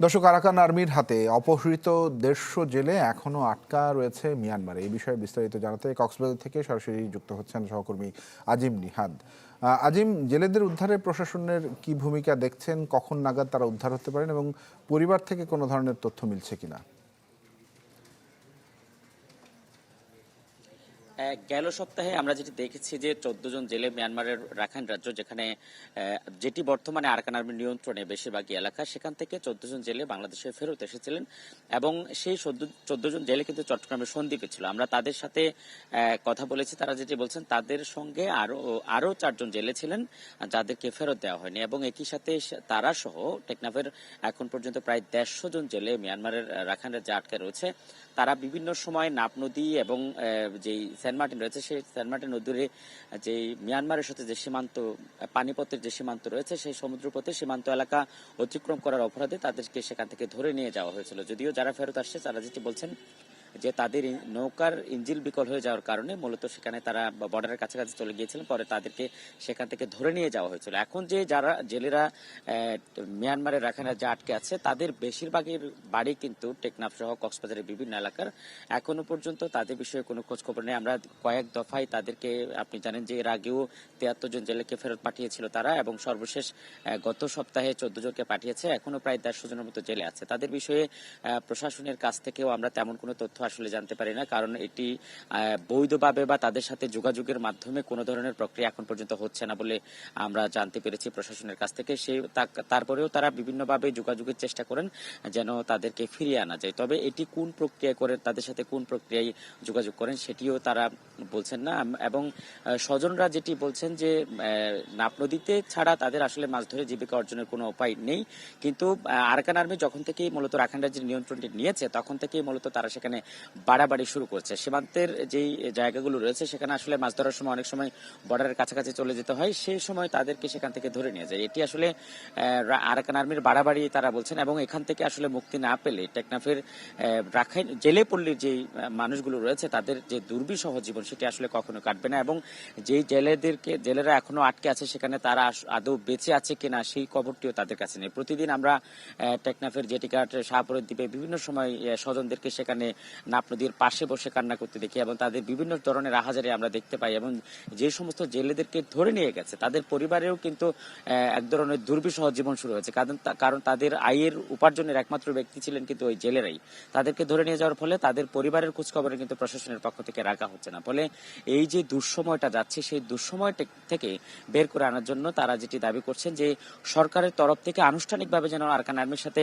দর্শক, আরাকান আর্মির হাতে অপহৃত ১৫০ জেলে এখনো আটকা রয়েছে মিয়ানমারে। এই বিষয়ে বিস্তারিত জানাতে কক্সবাজার থেকে সরাসরি যুক্ত হচ্ছেন সহকর্মী আজিম নিহাদ। আজিম, জেলেদের উদ্ধারে প্রশাসনের কি ভূমিকা দেখছেন? কখন নাগাদ তারা উদ্ধার হতে পারেন এবং পরিবার থেকে কোনো ধরনের তথ্য মিলছে কিনা? গেল সপ্তাহে আমরা যেটি দেখেছি যে ১৪ জন জেলে মিয়ানমারের রাখাইন রাজ্য, যেখানে যেটি বর্তমানে আরাকান আর্মির নিয়ন্ত্রণে বেশিরভাগই এলাকা, সেখান থেকে ১৪ জন জেলে বাংলাদেশে ফেরত এসেছিলেন এবং সেই ১৪ জন জেলে কিন্তু চট্টগ্রামের সন্দ্বীপে ছিল। আমরা তাদের সাথে কথা বলেছি। তারা যেটি বলছেন, তাদের সঙ্গে আরো ৪ জন জেলে ছিলেন যাদেরকে ফেরত দেওয়া হয়নি এবং একই সাথে তারা সহ টেকনাফের এখন পর্যন্ত প্রায় ১৫০ জন জেলে মিয়ানমারের রাখাইন রাজ্যে আটকে রয়েছে। তারা বিভিন্ন সময় নাপ নদী এবং যেই সেন্ট মার্টিন রয়েছে, সেই সেন্ট মার্টিন নদীর যে মিয়ানমারের সাথে যে সীমান্ত, পানিপথের যে সীমান্ত রয়েছে, সেই সমুদ্রপথে সীমান্ত এলাকা অতিক্রম করার অপরাধে তাদেরকে সেখান থেকে ধরে নিয়ে যাওয়া হয়েছিল। যদিও যারা ফেরত আসছে তারা যেটি বলছেন যে তাদের নৌকার ইঞ্জিল বিকল হয়ে যাওয়ার কারণে মূলত সেখানে তারা বর্ডারের কাছাকাছি চলে গিয়েছিলেন, পরে তাদেরকে সেখান থেকে ধরে নিয়ে যাওয়া হয়েছিল। এখন যে যারা জেলেরা মিয়ানমারের রাখাইন রাজ্যে আটকে আছে, তাদের বেশিরভাগের বাড়ি কিন্তু টেকনাফ সহ কক্সবাজারের বিভিন্ন এলাকার। এখনো পর্যন্ত তাদের বিষয়ে কোনো খোঁজ খবর নেই। আমরা কয়েক দফায় তাদেরকে, আপনি জানেন যে এর আগেও ৭৩ জন জেলেকে ফেরত পাঠিয়েছিল তারা এবং সর্বশেষ গত সপ্তাহে ১৪ জনকে পাঠিয়েছে। এখনো প্রায় ১৫০ জনের মতো জেলে আছে। তাদের বিষয়ে প্রশাসনের কাছ থেকেও আমরা তেমন কোনো তথ্য আসলে জানতে পারি না, কারণ এটি বৈধভাবে বা তাদের সাথে যোগাযোগের মাধ্যমে কোনো ধরনের প্রক্রিয়া এখন পর্যন্ত হচ্ছে না বলে আমরা জানতে পেরেছি প্রশাসনের কাছ থেকে। তারপরেও তারা বিভিন্নভাবে যোগাযোগের চেষ্টা করেন যেন তাদেরকে ফিরিয়ে আনা যায়। তবে এটি কোন প্রক্রিয়া করে, তাদের সাথে কোন প্রক্রিয়ায় যোগাযোগ করেন সেটিও তারা বলছেন না। এবং স্বজনরা যেটি বলছেন যে নাপ নদীতে ছাড়া তাদের আসলে মাছ ধরে জীবিকা অর্জনের কোনো উপায় নেই। কিন্তু আরাকান আর্মি যখন থেকেই মূলত রাখাইন রাজ্যের নিয়ন্ত্রণটি নিয়েছে, তখন থেকেই মূলত তারা সেখানে বাড়াবাড়ি শুরু করছে। সীমান্তের যেই জায়গাগুলো রয়েছে সেখানে আসলে মাছ ধরার সময় অনেক সময় বর্ডারের কাছাকাছি চলে যেতে হয়, সেই সময় তাদেরকে সেখান থেকে ধরে নিয়ে যায়। এটি আসলে আরাকান আর্মির বাড়াবাড়ি তারা বলছেন এবং এখান থেকে আসলে মুক্তি না পেলে টেকনাফের রাখাইন জেলে পল্লীর যে মানুষগুলো রয়েছে তাদের যে দুর্বিষহ জীবন সেটি আসলে কখনো কাটবে না। এবং যেই জেলেরা এখনো আটকে আছে সেখানে তারা আদৌ বেঁচে আছে কিনা সেই খবরটিও তাদের কাছে নেই। প্রতিদিন আমরা টেকনাফের জেটিঘাট, শাহপুরের দ্বীপে বিভিন্ন সময় স্বজনদেরকে সেখানে নাপ নদীর পাশে বসে কান্না করতে দেখি এবং তাদের বিভিন্ন ধরনের আহাজারি আমরা দেখতে পাই। এবং যে সমস্ত জেলেদেরকে ধরে নিয়ে গেছে তাদের পরিবারেও কিন্তু এক ধরনের দুর্বিষহ জীবন শুরু হয়েছে, কারণ তাদের আয়ের উপার্জনের একমাত্র ব্যক্তি ছিলেন কিন্তু ওই জেলেরাই। তাদেরকে ধরে নিয়ে যাওয়ার ফলে তাদের পরিবারের খোঁজখবরে কিন্তু প্রশাসনের পক্ষ থেকে রাখা হচ্ছে না। ফলে এই যে দুঃসময়টা যাচ্ছে, সেই দুঃসময় থেকে বের করে আনার জন্য তারা যেটি দাবি করছেন যে সরকারের তরফ থেকে আনুষ্ঠানিকভাবে যেন আরাকান আর্মির সাথে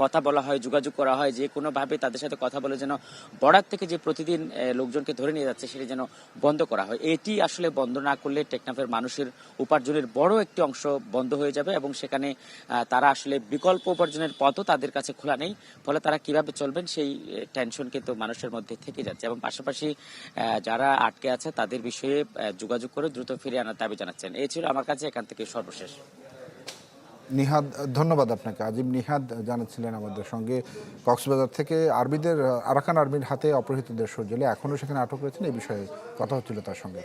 কথা বলা হয়, যোগাযোগ করা হয়, যে কোনোভাবে তাদের সাথে কথা বলে যেন বর্ডার থেকে যে প্রতিদিন লোকজনকে ধরে নিয়ে যাচ্ছে সেটি যেন বন্ধ করা হয়। এটি আসলে বন্ধ না করলে টেকনাফের মানুষের উপার্জনের বড় একটি অংশ বন্ধ হয়ে যাবে এবং সেখানে তারা আসলে বিকল্প উপার্জনের পথও তাদের কাছে খোলা নেই। ফলে তারা কিভাবে চলবেন সেই টেনশন কিন্তু মানুষের মধ্যে থেকে যাচ্ছে এবং পাশাপাশি যারা আটকে আছে তাদের বিষয়ে যোগাযোগ করে দ্রুত ফিরিয়ে আনার দাবি জানাচ্ছেন। এই ছিল আমার কাছে এখান থেকে সর্বশেষ। নিহাদ, ধন্যবাদ আপনাকে। আজিম নিহাদ জানাচ্ছিলেন আমাদের সঙ্গে কক্সবাজার থেকে। আরাকান আর্মির হাতে অপহৃত ১৫০ জেলে এখনও সেখানে আটক রয়েছেন, এই বিষয়ে কথা হচ্ছিল তার সঙ্গে।